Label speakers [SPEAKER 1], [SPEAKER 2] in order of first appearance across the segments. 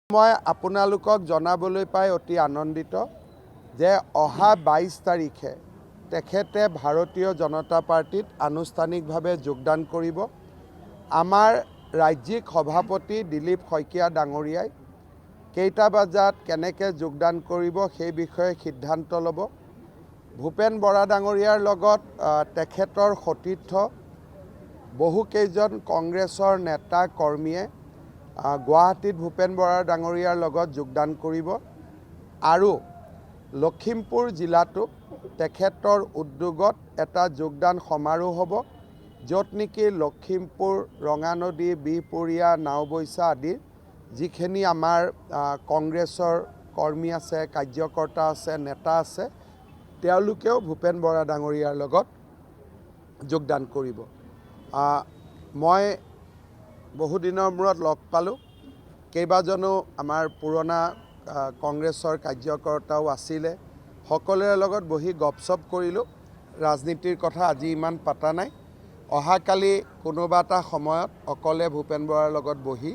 [SPEAKER 1] মই আপোনালোকক জনাবলৈ পাই অতি আনন্দিত যে অহা 22 তাৰিখে তেখেতে ভাৰতীয় জনতা পাৰ্টিত আনুষ্ঠানিকভাৱে যোগদান কৰিব। আমাৰ ৰাজ্যিক সভাপতি দিলীপ শইকীয়া ডাঙৰীয়াই কেইটা বজাত কেনেকৈ যোগদান কৰিব সেই বিষয়ে সিদ্ধান্ত ল'ব। ভূপেন বৰা ডাঙৰীয়াৰ লগত তেখেতৰ সতীৰ্থ বহুকেইজন কংগ্ৰেছৰ নেতা কৰ্মীয়ে গুৱাহাটীত ভূপেন বৰা ডাঙৰীয়াৰ লগত যোগদান কৰিব আৰু লখিমপুৰ জিলাতো তেখেতৰ উদ্যোগত এটা যোগদান সমাৰোহ হ'ব, য'ত নেকি লখিমপুৰ, ৰঙানদী, বিহপুৰীয়া, নাওবৈচা আদিৰ যিখিনি আমাৰ কংগ্ৰেছৰ কৰ্মী আছে, কাৰ্যকৰ্তা আছে, নেতা আছে, তেওঁলোকেও ভূপেন বৰা ডাঙৰীয়াৰ লগত যোগদান কৰিব। মই বহুদিনৰ মূৰত লগ পালোঁ। কেইবাজনো আমাৰ পুৰণা কংগ্ৰেছৰ কাৰ্যকৰ্তাও আছিলে। সকলোৰে লগত বহি গপচপ কৰিলোঁ। ৰাজনীতিৰ কথা আজি ইমান পাতা নাই। অহাকালি কোনোবা এটা সময়ত অকলে ভূপেন বৰাৰ লগত বহি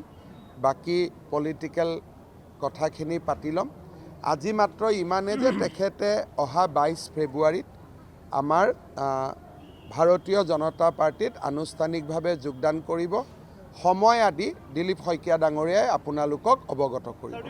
[SPEAKER 1] বাকী পলিটিকেল কথাখিনি পাতি ল'ম। আজি মাত্ৰ ইমানে যে তেখেতে অহা 22 ফেব্ৰুৱাৰীত আমাৰ ভাৰতীয় জনতা পাৰ্টিত আনুষ্ঠানিকভাৱে যোগদান কৰিব। সময় আদি দিলীপ শইকীয়া ডাঙৰীয়াই আপোনালোকক অৱগত কৰিব।